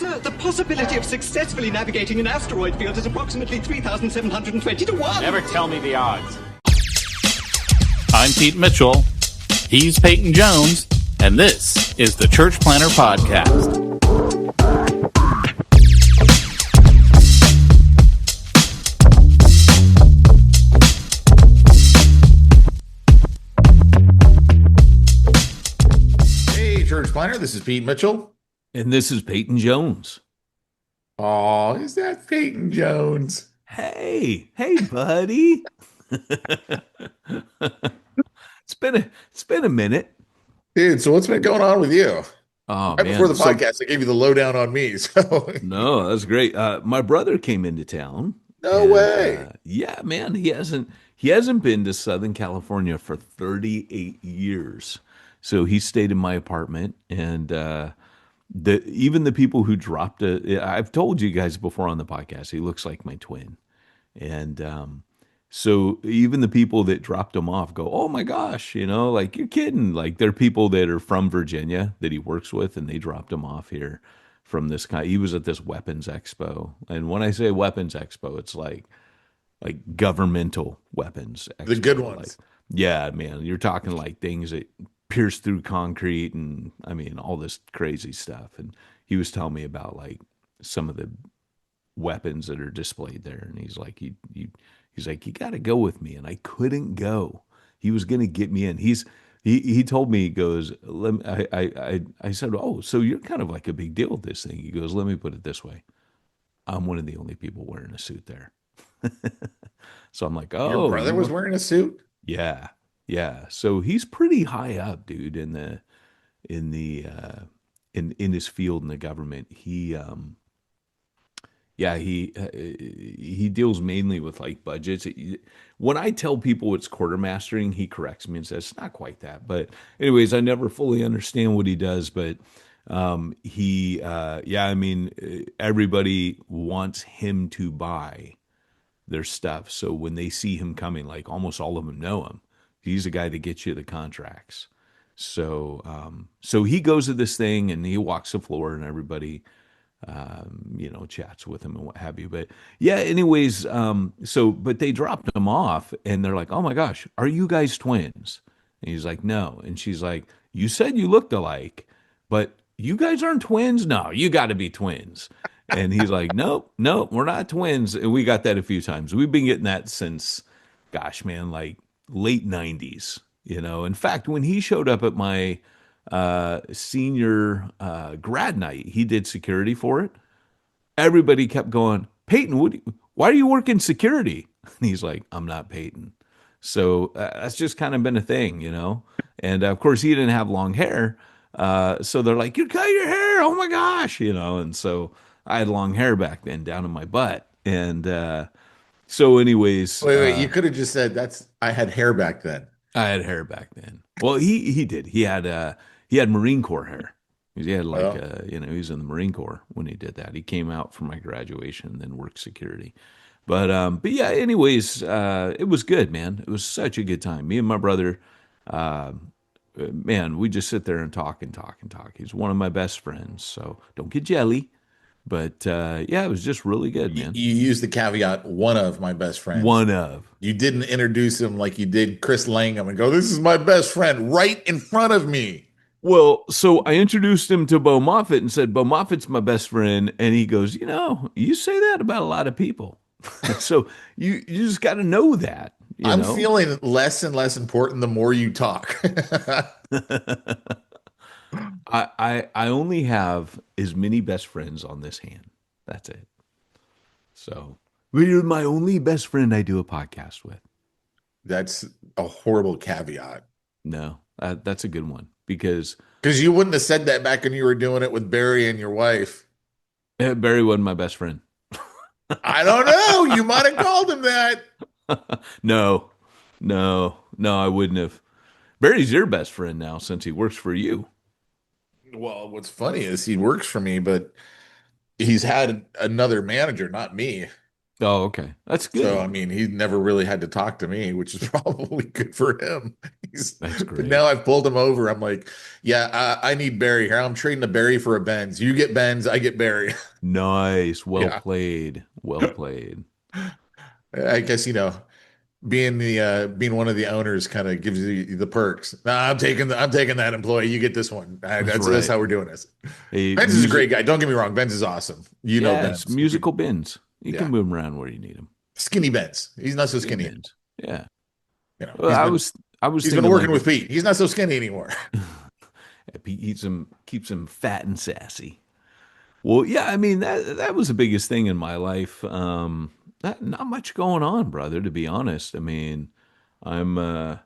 Sir, the possibility of successfully navigating an asteroid field is approximately 3,720 to 1. Never tell me the odds. I'm Pete Mitchell. He's Peyton Jones. And this is the Church Planter Podcast. Hey, Church Planter, this is Pete Mitchell. And this is Peyton Jones. Oh, is that Peyton Jones? Hey, buddy. It's been a minute. Dude, so what's been going on with you? Oh, right man. before the podcast, I gave you the lowdown on me. So No, that's great. My brother came into town. no way. Yeah, man. He hasn't been to Southern California for 38 years. So he stayed in my apartment, and even the people who dropped it, I've told you guys before on the podcast, he looks like my twin. And so even the people that dropped him off go, oh my gosh, like you're kidding. Like they're people that are from Virginia that he works with, and they dropped him off here from this guy. He was at this weapons expo. And when I say weapons expo, it's like governmental weapons expo. The good ones. Yeah, man, you're talking like things that pierce through concrete and all this crazy stuff. And he was telling me about like some of the weapons that are displayed there. And he's like, he's like, you got to go with me. And I couldn't go. He was going to get me in. He told me, he goes, I said, oh, so you're kind of like a big deal with this thing. He goes, let me put it this way. I'm one of the only people wearing a suit there. So I'm like, oh, Your brother was wearing a suit? Yeah. Yeah. So he's pretty high up, dude, in his field in the government. He deals mainly with like budgets. When I tell people it's quartermastering, he corrects me and says it's not quite that. But anyways, I never fully understand what he does. But everybody wants him to buy their stuff. So when they see him coming, like almost all of them know him. He's the guy that gets you the contracts. So he goes to this thing and he walks the floor and everybody, chats with him and what have you. But yeah, anyways, but they dropped him off and they're like, oh my gosh, are you guys twins? And he's like, no. And she's like, you said you looked alike, but you guys aren't twins? No, you got to be twins. And he's like, nope, we're not twins. And we got that a few times. We've been getting that since, gosh, man, like late 90s. In fact, when he showed up at my senior grad night, he did security for it. Everybody kept going, Peyton, why are you working security? And he's like, I'm not Peyton. So that's just kind of been a thing, And of course, he didn't have long hair. So they're like, you cut your hair. Oh my gosh, And so I had long hair back then down in my butt. And so anyways. Wait, you could have just said I had hair back then. I had hair back then. Well, he did. He had Marine Corps hair. He had he was in the Marine Corps when he did that. He came out from my graduation and then worked security. But yeah, anyways, it was good, man. It was such a good time. Me and my brother, man, we just sit there and talk and talk and talk. He's one of my best friends, so don't get jelly. But yeah, it was just really good, man. You used the caveat, one of my best friends. One of. You didn't introduce him like you did Chris Langham and go, this is my best friend right in front of me. Well, so I introduced him to Bo Moffitt and said, Bo Moffitt's my best friend. And he goes, you say that about a lot of people. So you just got to know that. I'm feeling less and less important the more you talk. I only have as many best friends on this hand. That's it. So you're my only best friend I do a podcast with. That's a horrible caveat. No, that's a good one because you wouldn't have said that back when you were doing it with Barry and your wife. Barry wasn't my best friend. I don't know. You might have called him that. No, I wouldn't have. Barry's your best friend now since he works for you. Well, what's funny is he works for me, but he's had another manager, not me. Oh, okay. That's So, good. I mean, he never really had to talk to me, which is probably good for him. That's But great. now I've pulled him over. I'm like, yeah, I need Barry here. I'm trading a Barry for a Benz. You get Benz, I get Barry. Nice. Well Yeah. played. Well played. I guess, being being one of the owners kind of gives you the perks. Nah, I'm taking that employee. You get this one. That's That's right. how we're doing this. A Benz is a music. great guy. Don't get me wrong. Benz is awesome. You know Yeah, it's Benz. You could, musical bins. You can yeah. move them around where you need them. Skinny Benz. He's not so Skinny skinny. bins. Yeah. You know, Well, I was he's been thinking like working with Pete. He's not so skinny anymore. he keeps him fat and sassy. Well, yeah, I mean that was the biggest thing in my life. Not much going on, brother, to be honest. I mean, I'm uh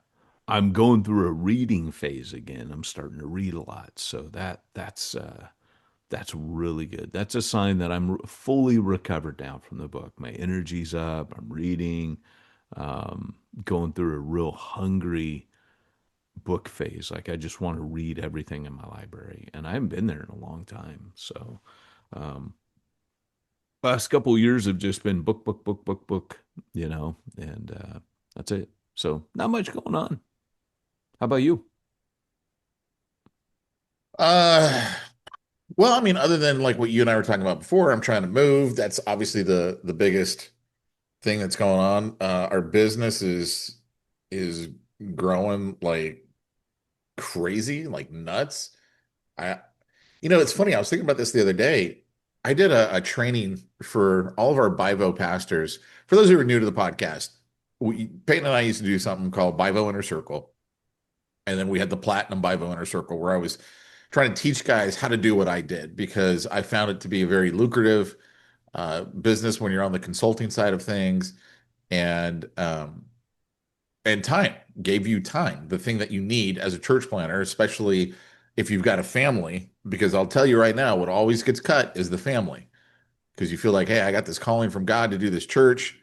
I'm going through a reading phase again. I'm starting to read a lot. So that's really good. That's a sign that I'm fully recovered now from the book. My energy's up. I'm reading, going through a real hungry book phase. Like I just want to read everything in my library, and I haven't been there in a long time. So, um, last couple of years have just been book, book, book, book, book. And that's it. So not much going on. How about you? Uh, well, I mean, other than like what you and I were talking about before, I'm trying to move. That's obviously the biggest thing that's going on. Our business is growing like crazy, like nuts. I, it's funny. I was thinking about this the other day. I did a training for all of our Bivo pastors. For those who are new to the podcast, Peyton and I used to do something called Bivo Inner Circle. And then we had the Platinum Bivo Inner Circle where I was trying to teach guys how to do what I did because I found it to be a very lucrative business when you're on the consulting side of things. And time gave you time, the thing that you need as a church planner, especially if you've got a family, because I'll tell you right now, what always gets cut is the family. Because you feel like, hey, I got this calling from God to do this church,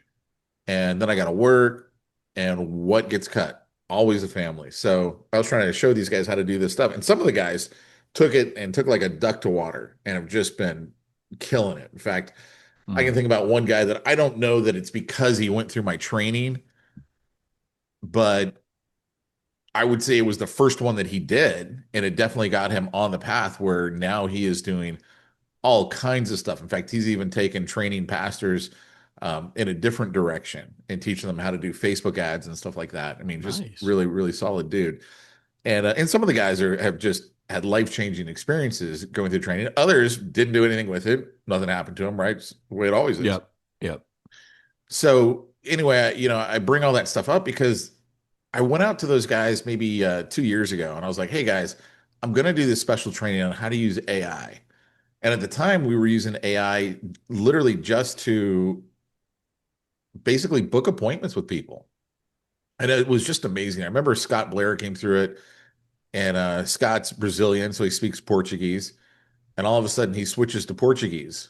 and then I got to work, and what gets cut? Always the family. So I was trying to show these guys how to do this stuff, and some of the guys took it and took like a duck to water and have just been killing it. In fact, I can Mm, think about one guy that I don't know that it's because he went through my training, but I would say it was the first one that he did, and it definitely got him on the path where now he is doing all kinds of stuff. In fact, he's even taken training pastors in a different direction and teaching them how to do Facebook ads and stuff like that. I mean, just nice. really, really solid dude. And some of the guys have just had life-changing experiences going through training. Others didn't do anything with it. Nothing happened to them, right? It's the way it always is. Yep. Yep. So anyway, I bring all that stuff up because I went out to those guys maybe 2 years ago, and I was like, "Hey guys, I'm going to do this special training on how to use AI." And at the time, we were using AI literally just to basically book appointments with people, and it was just amazing. I remember Scott Blair came through it, and Scott's Brazilian, so he speaks Portuguese, and all of a sudden he switches to Portuguese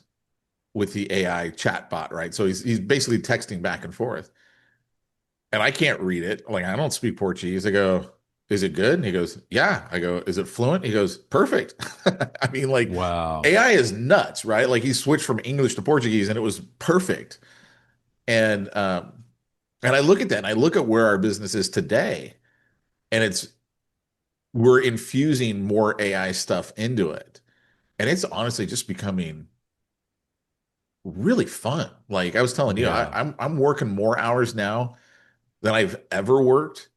with the AI chatbot, right? So he's basically texting back and forth. And I can't read it. Like, I don't speak Portuguese. I go, is it good? And he goes, yeah. I go, is it fluent? He goes, perfect. I mean, like, Wow. AI is nuts, right? Like, he switched from English to Portuguese and it was perfect. And, and I look at that and I look at where our business is today, and we're infusing more AI stuff into it. And it's honestly just becoming really fun. Like I was telling you, Yeah. I'm working more hours now than I've ever worked.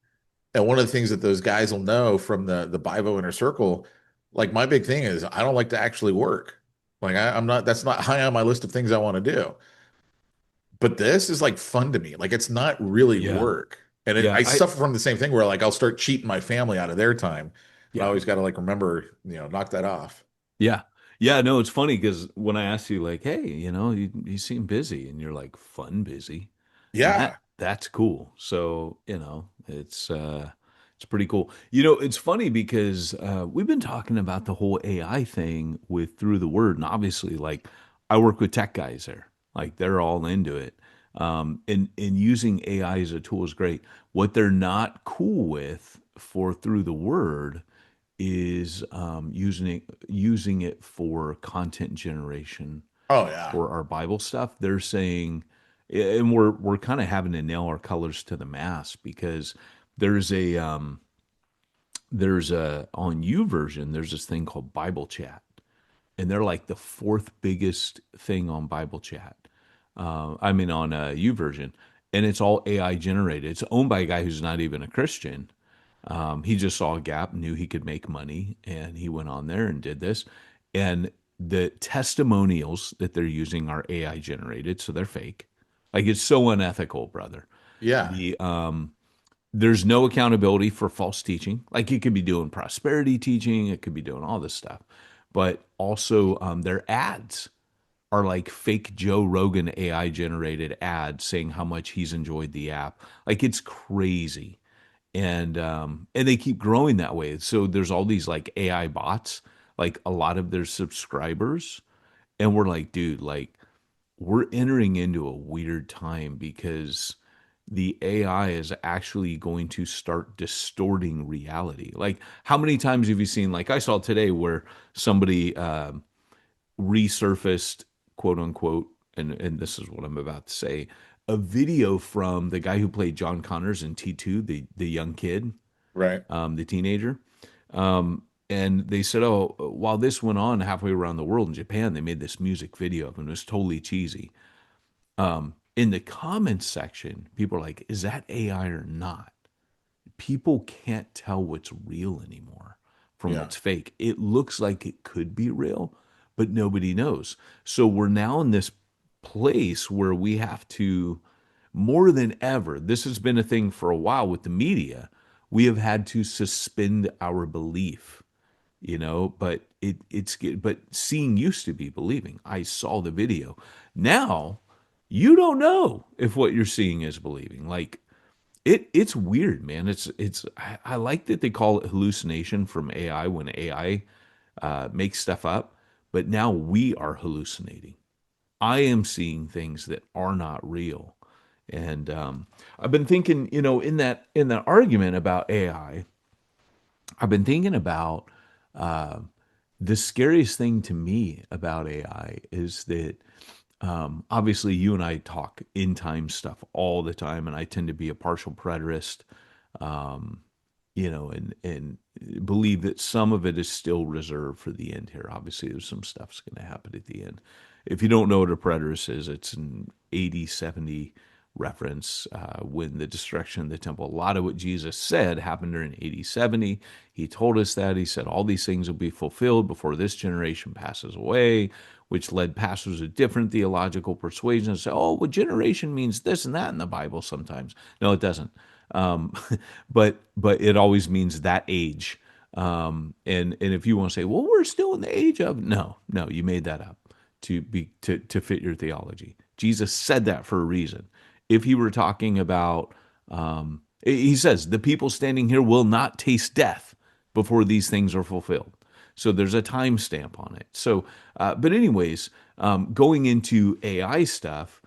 And one of the things that those guys will know from the Bivo Inner Circle, like my big thing is I don't like to actually work. Like I'm not, that's not high on my list of things I want to do. But this is like fun to me. Like it's not really Yeah. work. And Yeah. I I suffer from the same thing where like I'll start cheating my family out of their time. And I yeah. always got to like remember, knock that off. Yeah. Yeah, no, it's funny because when I asked you, like, hey, you seem busy, and you're like, fun busy, and Yeah. that's cool. So, it's pretty cool. It's funny because we've been talking about the whole AI thing with Through the Word, and obviously, like, I work with tech guys there, like they're all into it. And using AI as a tool is great. What they're not cool with for Through the Word is using it for content generation Oh yeah. for our Bible stuff. They're saying and we're kind of having to nail our colors to the mast because there's a on U version there's this thing called Bible Chat, and they're like the fourth biggest thing on Bible Chat. I mean on U version, and it's all AI generated. It's owned by a guy who's not even a Christian. He just saw a gap, knew he could make money, and he went on there and did this. And the testimonials that they're using are AI generated, so they're fake. Like it's so unethical, brother. Yeah. The There's no accountability for false teaching. Like it could be doing prosperity teaching, it could be doing all this stuff, but also their ads are like fake Joe Rogan AI generated ads saying how much he's enjoyed the app. Like it's crazy, and they keep growing that way. So there's all these like AI bots, like a lot of their subscribers, and we're like, dude, like we're entering into a weird time because the AI is actually going to start distorting reality. Like, how many times have you seen? Like, I saw today where somebody resurfaced, quote unquote, and this is what I'm about to say, a video from the guy who played John Connors in T2, the young kid, Right. the teenager. And they said, oh, while this went on halfway around the world in Japan, they made this music video of it, and it was totally cheesy. In the comments section, people are like, is that AI or not? People can't tell what's real anymore from Yeah. what's fake. It looks like it could be real, but nobody knows. So we're now in this place where we have to, more than ever, this has been a thing for a while with the media, we have had to suspend our belief, but but seeing used to be believing. I saw the video. Now you don't know if what you're seeing is believing. Like it's weird, man. I like that they call it hallucination from AI when AI makes stuff up, but now we are hallucinating. I am seeing things that are not real, and I've been thinking, in that argument about AI, I've been thinking about uh, the scariest thing to me about AI is that obviously you and I talk in time stuff all the time, and I tend to be a partial preterist, um, and believe that some of it is still reserved for the end here. Obviously, there's some stuff's going to happen at the end. If you don't know what a preterist is, it's an 80-70 reference when the destruction of the temple. A lot of what Jesus said happened during 80-70. He told us that. He said all these things will be fulfilled before this generation passes away, which led pastors of different theological persuasions to say, oh, well, generation means this and that in the Bible sometimes. No, it doesn't. Um, but it always means that age. And if you want to say, well, we're still in the age of, no, you made that up to fit your theology. Jesus said that for a reason. If he were talking about, he says, the people standing here will not taste death before these things are fulfilled. So there's a timestamp on it. So, but anyways, going into AI stuff,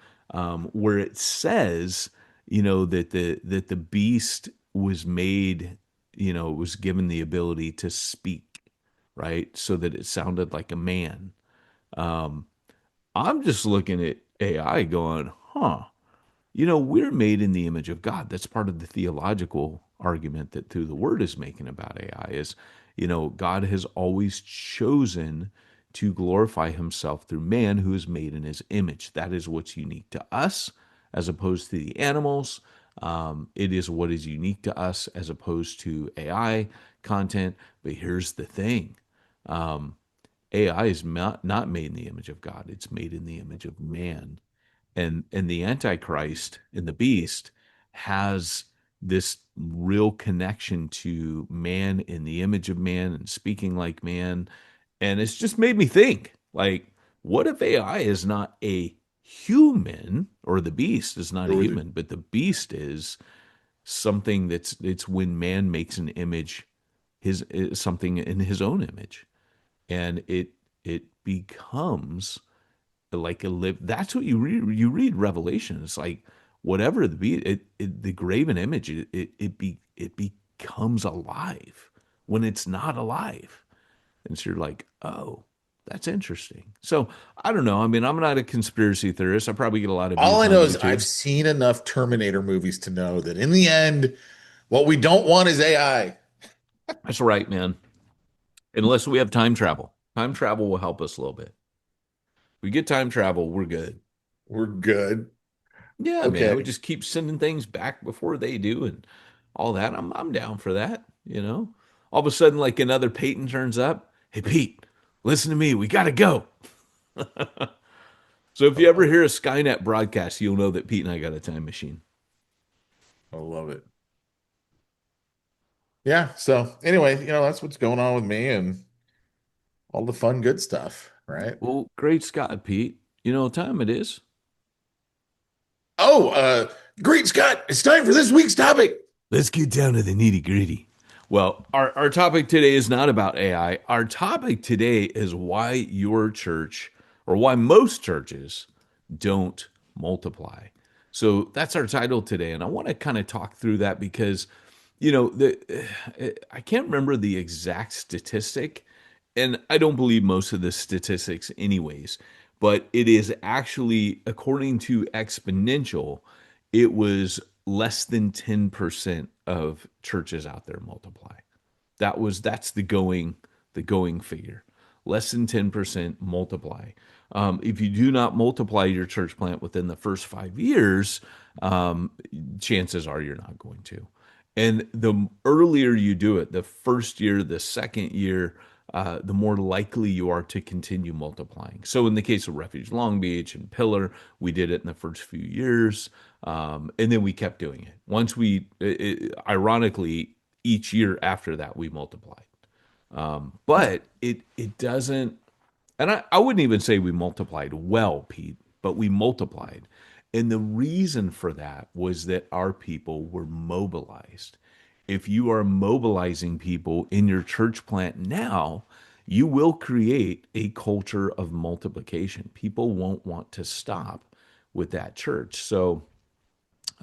where it says, that the beast was made, was given the ability to speak, right, so that it sounded like a man. Um, I'm just looking at AI going, huh, we're made in the image of God. That's part of the theological argument that through the word is making about AI is, God has always chosen to glorify himself through man who is made in his image. That is what's unique to us as opposed to the animals. It is what is unique to us as opposed to AI content. But here's the thing. AI is not made in the image of God. It's made in the image of man, and the antichrist and the beast has this real connection to man in the image of man and speaking like man, and it's just made me think, like, what if AI is not a human, or the beast is not a Sure. human, but the beast is something it's when man makes an image, his something in his own image, and it becomes like a live. That's what you read Revelation. It's like whatever the graven image, it becomes alive when it's not alive, and so you're like, oh. That's interesting. So I don't know. I mean, I'm not a conspiracy theorist. I probably get a lot of All views I on know is I've YouTube. seen enough Terminator movies to know that in the end, what we don't want is AI. That's right, man. Unless we have time travel. Time travel will help us a little bit. We get time travel, we're good. We're good. Yeah, man. We Okay. just keep sending things back before they do and all that. I'm down for that, you know. All of a sudden, like another Peyton turns up. Hey Pete, listen to me. We gotta go. So if I you ever love it. hear a Skynet broadcast, you'll know that Pete and I got a time machine. I love it. Yeah. So anyway, that's what's going on with me and all the fun, good stuff, right? Well, great Scott, Pete. You know what time it is? Oh, great Scott. It's time for this week's topic. Let's get down to the nitty gritty. Well, our topic today is not about AI. Our topic today is why your church or why most churches don't multiply. So that's our title today. And I want to kind of talk through that because, I can't remember the exact statistic. And I don't believe most of the statistics, anyways, but it is actually, according to Exponential, it was less than 10% of churches out there multiply. That's the going figure. Less than 10% multiply. If you do not multiply your church plant within the first 5 years, um, chances are you're not going to. And the earlier you do it, the first year, the second year, the more likely you are to continue multiplying. So, in the case of Refuge Long Beach and Pillar, we did it in the first few years, and then we kept doing it. Ironically, each year after that, we multiplied. But it doesn't, and I wouldn't even say we multiplied well, Pete, but we multiplied. And the reason for that was that our people were mobilized. If you are mobilizing people in your church plant now, you will create a culture of multiplication. People won't want to stop with that church. So,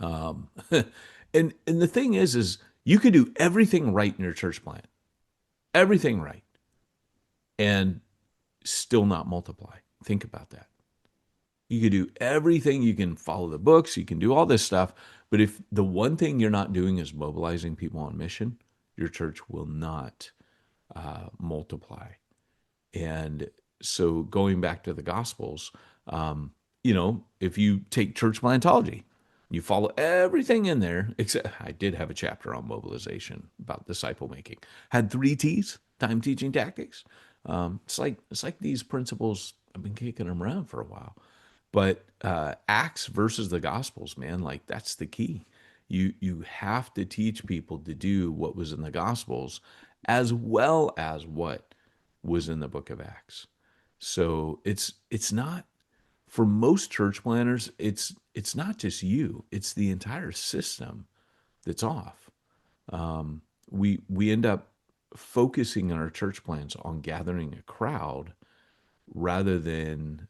um, and the thing is you can do everything right in your church plant, everything right, and still not multiply. Think about that. You could do everything. You can follow the books. You can do all this stuff. But if the one thing you're not doing is mobilizing people on mission, your church will not multiply. And so going back to the Gospels, if you take church plantology, you follow everything in there, except I did have a chapter on mobilization about disciple making. Had 3 T's, time, teaching, tactics. It's like these principles, I've been kicking them around for a while. But Acts versus the Gospels, man, like that's the key. You have to teach people to do what was in the Gospels as well as what was in the book of Acts. So it's not for most church planners, it's not just you, it's the entire system that's off. We end up focusing on our church plans on gathering a crowd rather than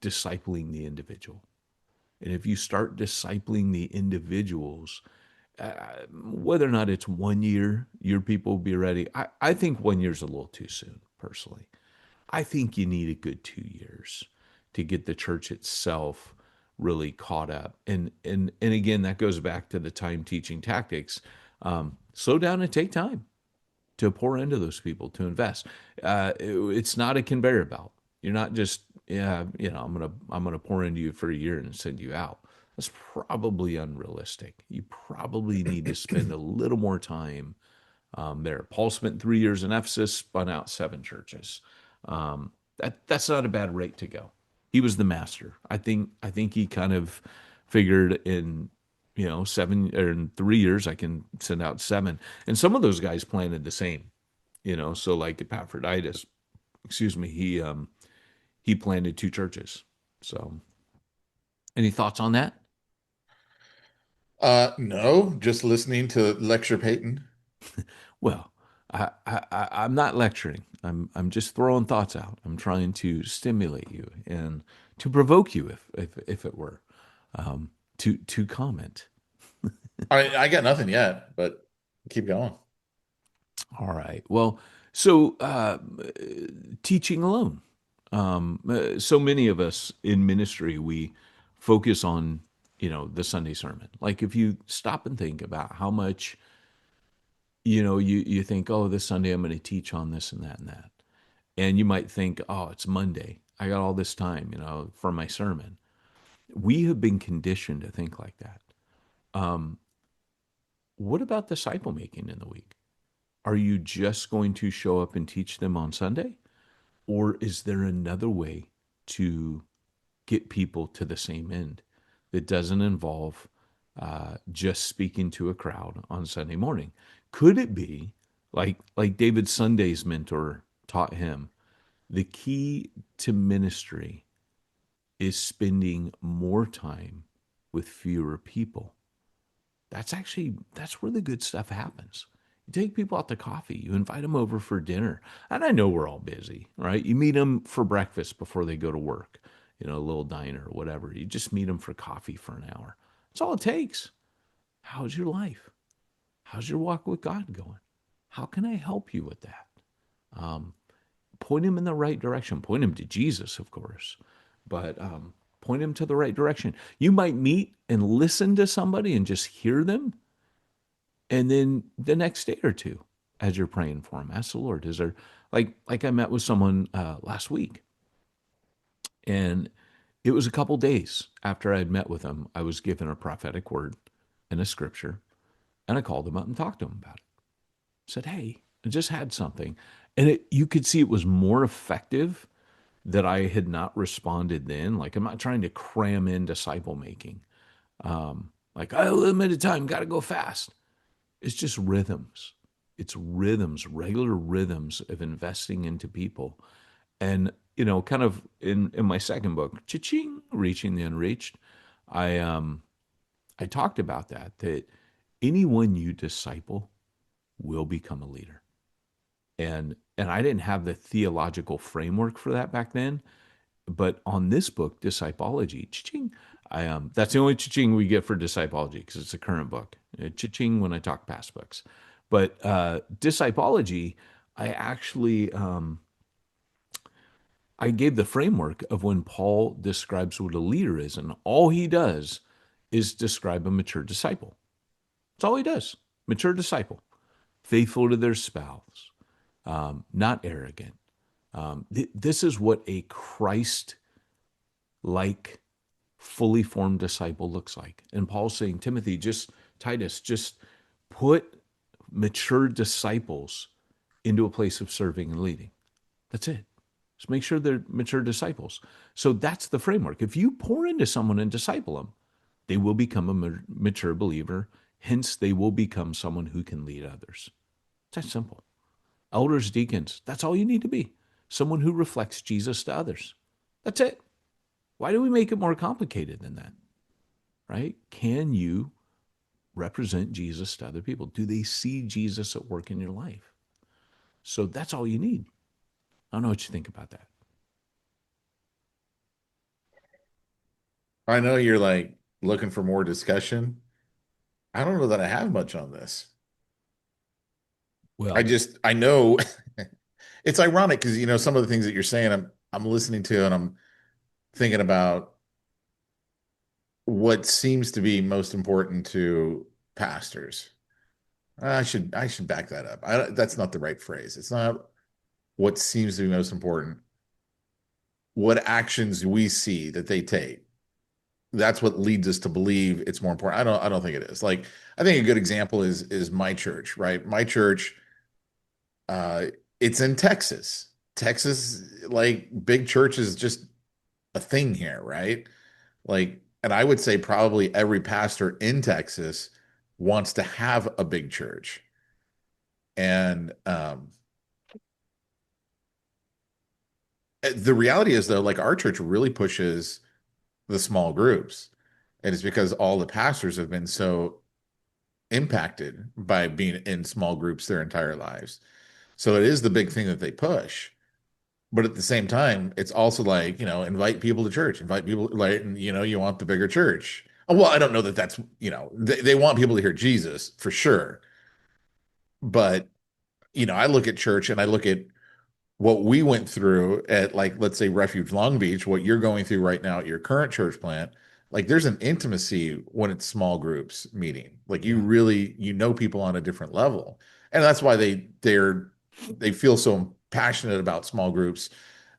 discipling the individual. And if you start discipling the individuals, whether or not it's 1 year, your people will be ready. I think 1 year is a little too soon, personally. I think you need a good 2 years to get the church itself really caught up. And again, that goes back to the time teaching tactics. Slow down and take time to pour into those people to invest. It's not a conveyor belt. You're not just I'm gonna pour into you for a year and send you out. That's probably unrealistic. You probably need to spend a little more time there. Paul spent 3 years in Ephesus, spun out 7 churches. That's not a bad rate to go. He was the master. I think he kind of figured in 7 or in 3 years I can send out 7, and some of those guys planted the same. So like Epaphroditus, excuse me, he planted 2 churches. So any thoughts on that? No, just listening to lecture Peyton. Well, I'm not lecturing. I'm just throwing thoughts out. I'm trying to stimulate you and to provoke you, if it were, to comment. I got nothing yet, but keep going. All right. Well, So, teaching alone. So many of us in ministry, we focus on, the Sunday sermon. Like if you stop and think about how much, you think, oh, this Sunday I'm going to teach on this and that and that. And you might think, oh, it's Monday. I got all this time, for my sermon. We have been conditioned to think like that. What about disciple making in the week? Are you just going to show up and teach them on Sunday? Or is there another way to get people to the same end that doesn't involve just speaking to a crowd on Sunday morning? Could it be like David Sunday's mentor taught him, the key to ministry is spending more time with fewer people? That's where the good stuff happens. You take people out to coffee, you invite them over for dinner. And I know we're all busy, right? You meet them for breakfast before they go to work, a little diner or whatever. You just meet them for coffee for an hour. That's all it takes. How's your life? How's your walk with God going? How can I help you with that? Point him in the right direction. Point him to Jesus, of course, but point him to the right direction. You might meet and listen to somebody and just hear them, and then the next day or two, as you're praying for them, ask the Lord, is there, like I met with someone last week, and it was a couple days after I had met with them, I was given a prophetic word and a scripture, and I called them up and talked to them about it. Said, hey, I just had something. And you could see it was more effective that I had not responded then. Like, I'm not trying to cram in disciple making. Like, I have limited time, got to go fast. It's just rhythms. It's rhythms, regular rhythms of investing into people. And, kind of in my second book, Cha-Ching, Reaching the Unreached, I talked about that anyone you disciple will become a leader. And I didn't have the theological framework for that back then, but on this book, Discipology, cha-ching, that's the only cha-ching we get for Discipology because it's a current book. Cha-ching when I talk past books, but Discipology, I actually I gave the framework of when Paul describes what a leader is, and all he does is describe a mature disciple. That's all he does. Mature disciple, faithful to their spouse, not arrogant. This is what a Christ like, fully formed disciple looks like. And Paul's saying, Timothy, Titus, just put mature disciples into a place of serving and leading. That's it. Just make sure they're mature disciples. So that's the framework. If you pour into someone and disciple them, they will become a mature believer. Hence, they will become someone who can lead others. It's that simple. Elders, deacons, that's all you need to be. Someone who reflects Jesus to others. That's it. Why do we make it more complicated than that? Right? Can you represent Jesus to other people? Do they see Jesus at work in your life? So that's all you need. I don't know what you think about that. I know you're like looking for more discussion. I don't know that I have much on this. Well, I know it's ironic because some of the things that you're saying, I'm listening to and I'm thinking about what seems to be most important to pastors. I should back that up. That's not the right phrase. It's not what seems to be most important. What actions we see that they take. That's what leads us to believe it's more important. I don't think it is. Like, I think a good example is my church, right? My church, uh, it's in Texas. Texas, like, big church is just a thing here, right? Like, and I would say probably every pastor in Texas wants to have a big church. And the reality is, though, like, our church really pushes the small groups. And it's because all the pastors have been so impacted by being in small groups their entire lives. So it is the big thing that they push. But at the same time, it's also like, invite people to church, invite people, like, you want the bigger church. Well, I don't know that that's, they want people to hear Jesus for sure. But I look at church and I look at what we went through at, like, let's say Refuge Long Beach, what you're going through right now at your current church plant. Like, there's an intimacy when it's small groups meeting. Like, you Yeah. really, people on a different level. And that's why they feel so passionate about small groups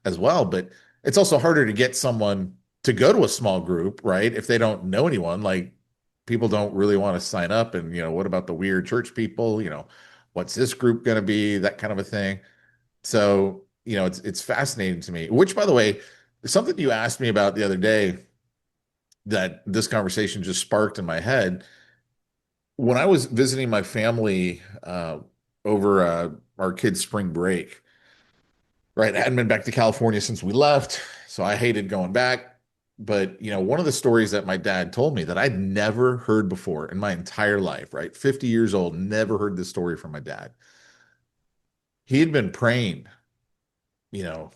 as well. But it's also harder to get someone to go to a small group, right? If they don't know anyone, like, people don't really want to sign up. And, what about the weird church people? What's this group going to be? That kind of a thing. So, it's fascinating to me, which, by the way, is something you asked me about the other day that this conversation just sparked in my head. When I was visiting my family over our kids' spring break, right? I hadn't been back to California since we left, so I hated going back. But, one of the stories that my dad told me that I'd never heard before in my entire life, right? 50 years old, never heard this story from my dad. He had been praying, you know,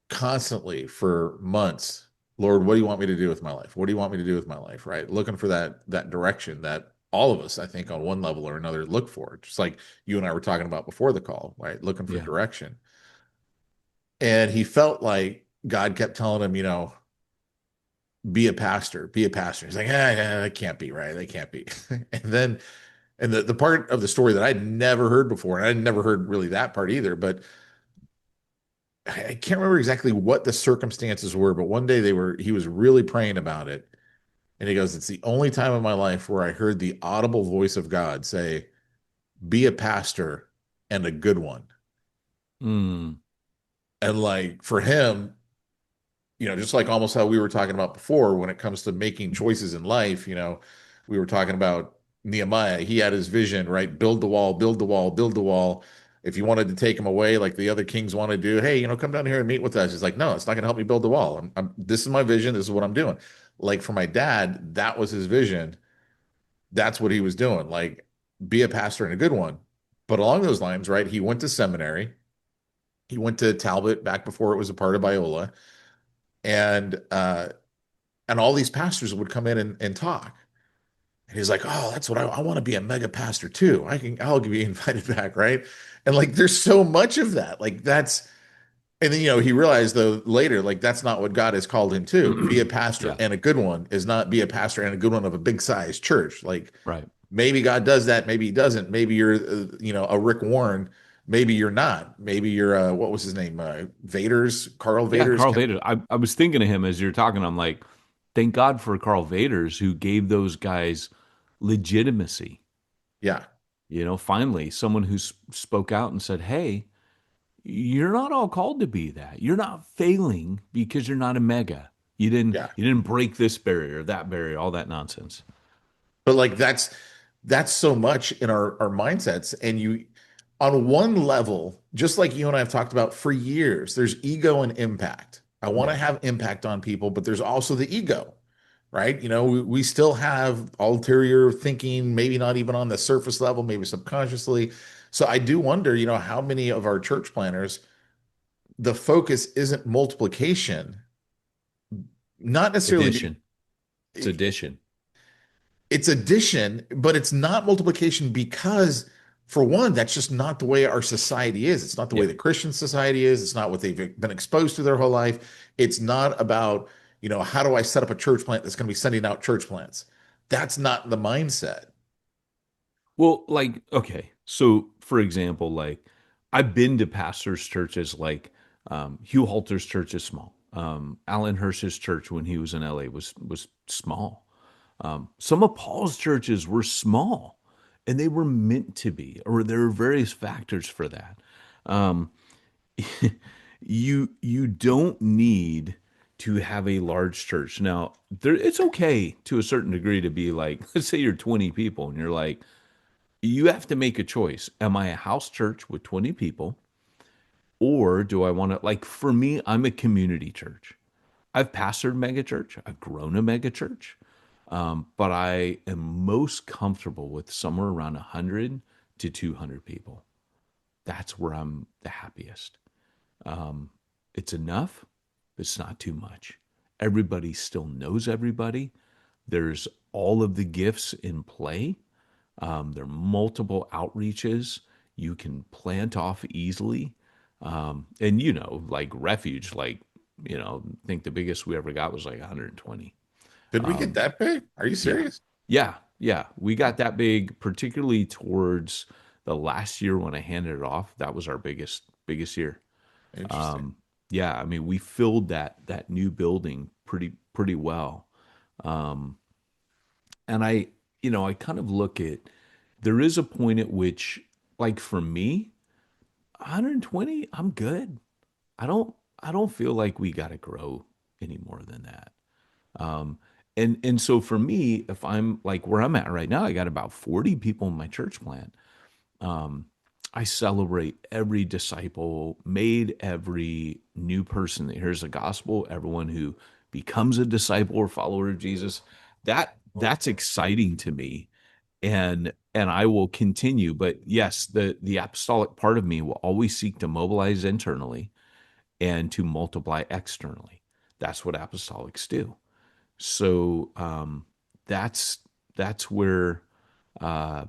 constantly for months. Lord, what do you want me to do with my life? What do you want me to do with my life? Right? Looking for that direction that all of us, I think, on one level or another, look for. Just like you and I were talking about before the call, right? Looking for Yeah. direction. And he felt like God kept telling him, be a pastor, be a pastor. He's like, that can't be right. That can't be. And then, and the part of the story that I'd never heard before, and I'd never heard really that part either, but I can't remember exactly what the circumstances were, but one day he was really praying about it. And he goes, it's the only time in my life where I heard the audible voice of God say, be a pastor and a good one. Mm, And like for him, just like almost how we were talking about before, when it comes to making choices in life, we were talking about Nehemiah. He had his vision, right? Build the wall, build the wall, build the wall. If you wanted to take him away, like the other kings want to do, hey, come down here and meet with us. He's like, no, it's not going to help me build the wall. This is my vision. This is what I'm doing. Like for my dad, that was his vision. That's what he was doing. Like, be a pastor and a good one. But along those lines, right? He went to seminary. He went to Talbot back before it was a part of Biola, and all these pastors would come in and talk. And he's like, oh, that's what I want to be a mega pastor too. I'll be invited back, right? And like, there's so much of that. Like that's, and then he realized though later, like that's not what God has called him to. Be a pastor yeah. and a good one is not be a pastor and a good one of a big size church. Like Right. maybe God does that, maybe he doesn't. Maybe you're, a Rick Warren. Maybe you're not. Maybe you're, what was his name? Carl Yeah. Vader's. Carl Vader. I was thinking of him as you're talking. I'm like, thank God for Carl Vader's who gave those guys legitimacy. Yeah, Finally, someone who spoke out and said, hey, you're not all called to be that. You're not failing because you're not a mega. You didn't yeah. you didn't break this barrier, that barrier, all that nonsense. But like that's so much in our mindsets. And on one level, just like you and I have talked about for years, there's ego and impact. I want to Yeah. have impact on people, but there's also the ego, right? We still have ulterior thinking, maybe not even on the surface level, maybe subconsciously. So I do wonder, how many of our church planners, the focus isn't multiplication, not necessarily Addition. It's addition. it's addition, but it's not multiplication because, for one, that's just not the way our society is. It's not the way Yeah. the Christian society is. It's not what they've been exposed to their whole life. It's not about, how do I set up a church plant that's going to be sending out church plants? That's not the mindset. Well, like, okay. So, for example, like, I've been to pastors' churches like Hugh Halter's church is small. Alan Hirsch's church when he was in LA was small. Some of Paul's churches were small, and they were meant to be, or there are various factors for that. Um, you don't need to have a large church. Now, it's okay to a certain degree to be like, let's say you're 20 people, and you're like, you have to make a choice. Am I a house church with 20 people? Or do I want to, like, for me, I'm a community church. I've pastored mega church, I've grown a mega church, but I am most comfortable with somewhere around 100 to 200 people. That's where I'm the happiest. It's enough, but it's not too much. Everybody still knows everybody. There's all of the gifts in play. There are multiple outreaches. You can plant off easily. And like refuge, like, I think the biggest we ever got was like 120. Did we get that big? Are you Yeah. serious? Yeah. Yeah. We got that big, particularly towards the last year when I handed it off. That was our biggest year. Interesting. Um, yeah, I mean, we filled that new building pretty well. Um, and I kind of look at, there is a point at which, like for me, 120, I'm good. I don't feel like we got to grow any more than that. Um, and so for me, if I'm like where I'm at right now, I got about 40 people in my church plant. Um, I celebrate every disciple made, every new person that hears the gospel, everyone who becomes a disciple or follower of Jesus. That's exciting to me, and I will continue. But yes, the apostolic part of me will always seek to mobilize internally and to multiply externally. That's what apostolics do. So that's where, uh,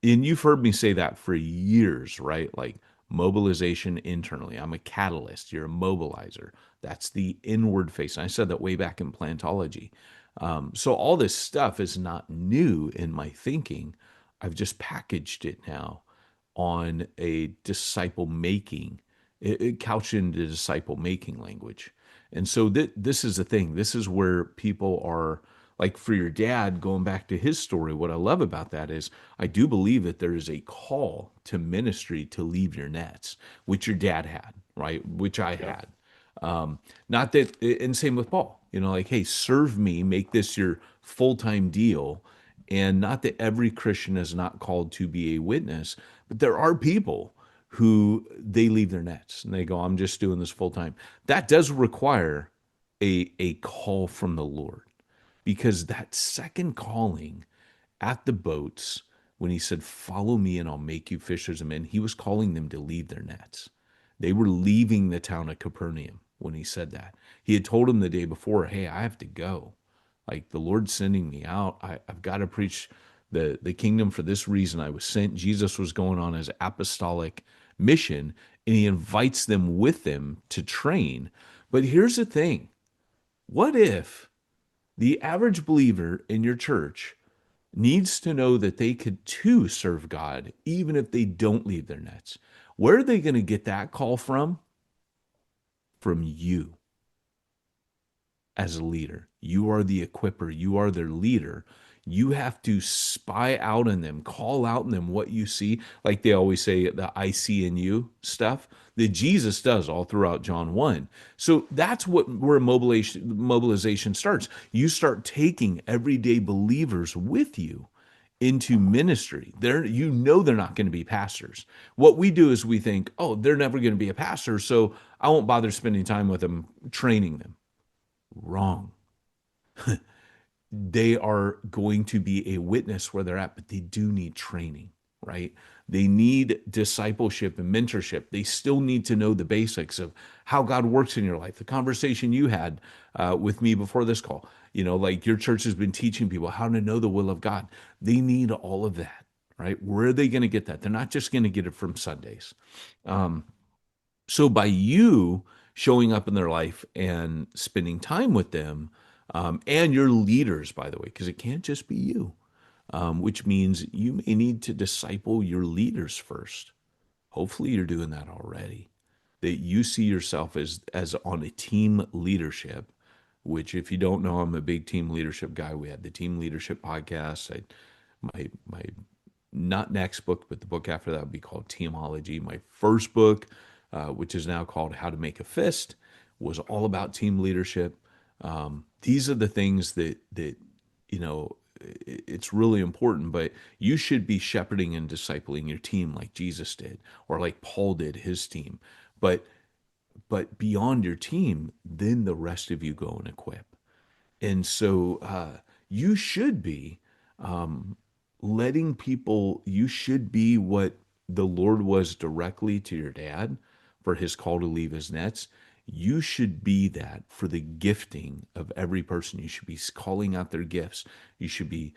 and you've heard me say that for years, right? Like mobilization internally. I'm a catalyst. You're a mobilizer. That's the inward face. And I said that way back in plantology. So all this stuff is not new in my thinking. I've just packaged it now on a disciple making, it couched into disciple making language. And so this is the thing. This is where people are, like for your dad, going back to his story. What I love about that is I do believe that there is a call to ministry to leave your nets, which your dad had, right? Which I Yep. had. Not that, and same with Paul, like, hey, serve me, make this your full time deal. And not that every Christian is not called to be a witness, but there are people who they leave their nets and they go, I'm just doing this full time. That does require a call from the Lord, because that second calling at the boats, when he said, follow me and I'll make you fishers of men, he was calling them to leave their nets. They were leaving the town of Capernaum when he said that. He had told them the day before, hey, I have to go. Like the Lord's sending me out. I've got to preach the kingdom for this reason. I was sent. Jesus was going on his apostolic mission, and he invites them with him to train. But here's the thing. What if the average believer in your church needs to know that they could too serve God, even if they don't leave their nets? Where are they going to get that call from? From you as a leader. You are the equiper, you are their leader. You have to spy out in them, call out in them what you see. Like they always say, the I see in you stuff that Jesus does all throughout John 1. So that's where mobilization starts. You start taking everyday believers with you into ministry. They're not going to be pastors. What we do is we think, oh, they're never going to be a pastor, so I won't bother spending time with them, training them. Wrong. They are going to be a witness where they're at, but they do need training, right? They need discipleship and mentorship. They still need to know the basics of how God works in your life. The conversation you had with me before this call, like your church has been teaching people how to know the will of God. They need all of that, right? Where are they going to get that? They're not just going to get it from Sundays. So by you showing up in their life and spending time with them, and your leaders, by the way, because it can't just be you, which means you may need to disciple your leaders first. Hopefully, you're doing that already. That you see yourself as on a team leadership. Which, if you don't know, I'm a big team leadership guy. We had the team leadership podcast. My not next book, but the book after that would be called Teamology. My first book, which is now called How to Make a Fist, was all about team leadership. These are the things that it's really important. But you should be shepherding and discipling your team like Jesus did, or like Paul did his team. But beyond your team, then the rest of you go and equip. And so you should be um, letting people, you should be what the Lord was directly to your dad for his call to leave his nets. You should be that for the gifting of every person. You should be calling out their gifts. You should be,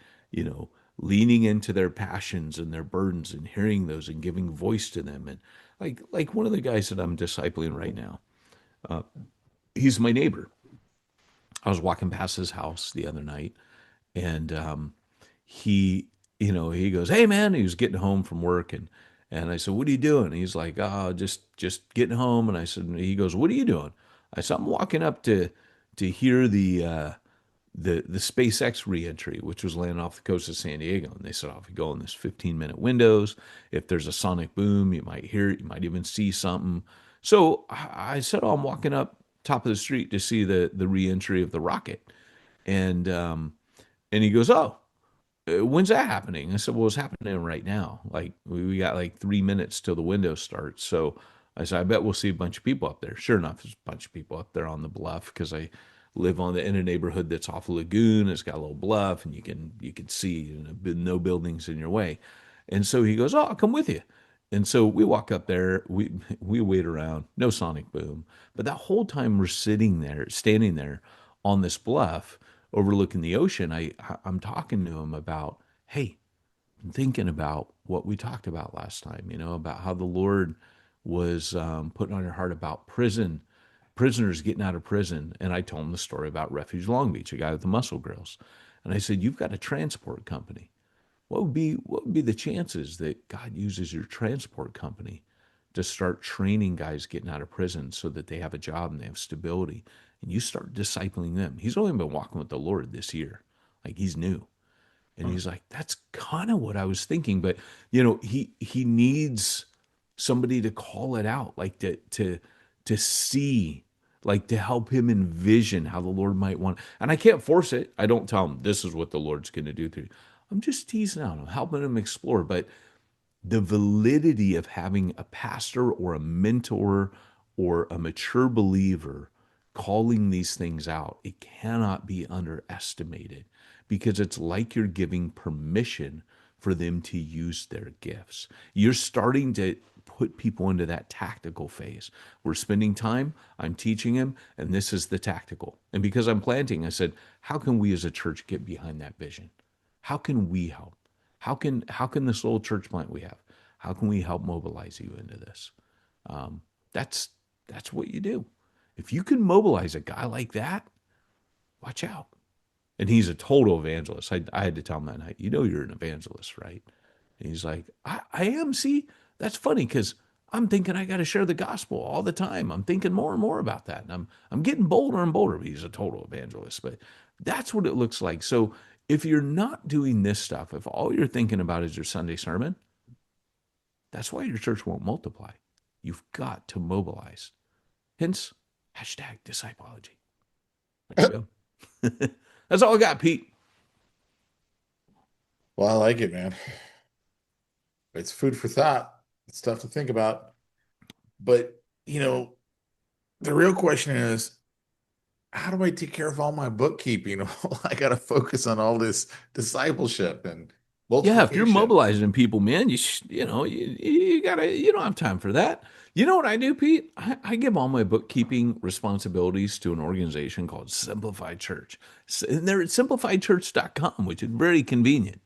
leaning into their passions and their burdens and hearing those and giving voice to them. And like one of the guys that I'm discipling right now, he's my neighbor. I was walking past his house the other night, and he, he goes, "Hey man," he was getting home from work, and I said, "What are you doing?" And he's like, "Oh, just getting home." And I said, he goes, "What are you doing?" I said, "I'm walking up to hear the SpaceX reentry, which was landing off the coast of San Diego." And they said, "Oh, if you go in this 15-minute windows, if there's a sonic boom, you might hear it, you might even see something." So I said, "Oh, I'm walking up top of the street to see the reentry of the rocket," and he goes, "Oh, when's that happening?" I said, "Well, it's happening right now. Like we got like 3 minutes till the window starts." So I said, "I bet we'll see a bunch of people up there." Sure enough, there's a bunch of people up there on the bluff because I live in a neighborhood that's off a lagoon. It's got a little bluff, and you can see, no buildings in your way. And so he goes, "Oh, I'll come with you." And so we walk up there. We wait around. No sonic boom, but that whole time we're standing there on this bluff overlooking the ocean. I'm talking to him about, "Hey, I'm thinking about what we talked about last time. About how the Lord was putting on your heart about prisoners getting out of prison." And I told him the story about Refuge Long Beach, a guy with the muscle grills. And I said, "You've got a transport company. What would be the chances that God uses your transport company to start training guys getting out of prison so that they have a job and they have stability, and you start discipling them?" He's only been walking with the Lord this year. Like, he's new. And he's like, "That's kind of what I was thinking." But he needs somebody to call it out, like to see, like to help him envision how the Lord might want. And I can't force it. I don't tell him this is what the Lord's going to do through you. I'm just teasing out. I'm helping him explore. But the validity of having a pastor or a mentor or a mature believer calling these things out, it cannot be underestimated, because it's like you're giving permission for them to use their gifts. You're starting to put people into that tactical phase. We're spending time, I'm teaching him, and this is the tactical. And because I'm planting, I said, how can we as a church get behind that vision? How can we help? How can this little church plant we have, how can we help mobilize you into this? That's what you do. If you can mobilize a guy like that, watch out. And he's a total evangelist. I had to tell him that night, "You're an evangelist, right?" And he's like, I am. See, that's funny because I'm thinking I got to share the gospel all the time. I'm thinking more and more about that. And I'm getting bolder and bolder. But he's a total evangelist. But that's what it looks like. So if you're not doing this stuff, if all you're thinking about is your Sunday sermon, that's why your church won't multiply. You've got to mobilize. Hence, #discipology. There you go. That's all I got, Pete. Well, I like it, man. It's food for thought. It's stuff to think about. But, the real question is, how do I take care of all my bookkeeping? I got to focus on all this discipleship and Yeah, if you're multiplication. mobilizing people, man, you gotta, you don't have time for that. You know what I do, Pete? I give all my bookkeeping responsibilities to an organization called Simplified Church. And they're at simplifiedchurch.com, which is very convenient.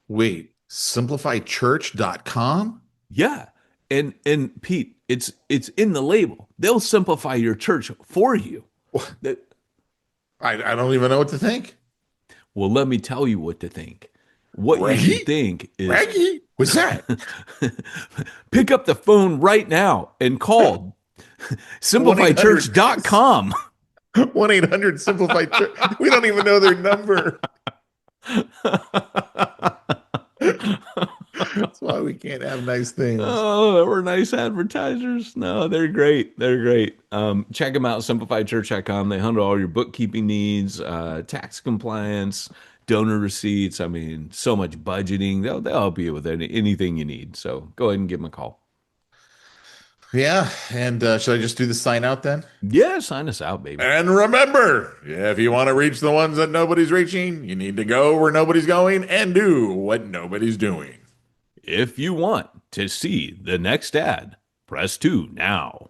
Wait, simplifychurch.com? Yeah. And Pete, it's in the label. They'll simplify your church for you. That I don't even know what to think. Well, let me tell you what to think. What you should Reggie? think is Reggie? What's that? pick up the phone right now and call 1-800 simplifiedchurch.com. 1-800 Simplify Church. We don't even know their number. That's why we can't have nice things. Oh, we're nice advertisers. No, they're great. They're great. Check them out, simplifiedchurch.com. They handle all your bookkeeping needs, tax compliance, donor receipts. I mean, so much budgeting. They'll help you with anything you need. So go ahead and give them a call. Yeah. And should I just do the sign out then? Yeah, sign us out, baby. And remember, if you want to reach the ones that nobody's reaching, you need to go where nobody's going and do what nobody's doing. If you want to see the next ad, press 2 now.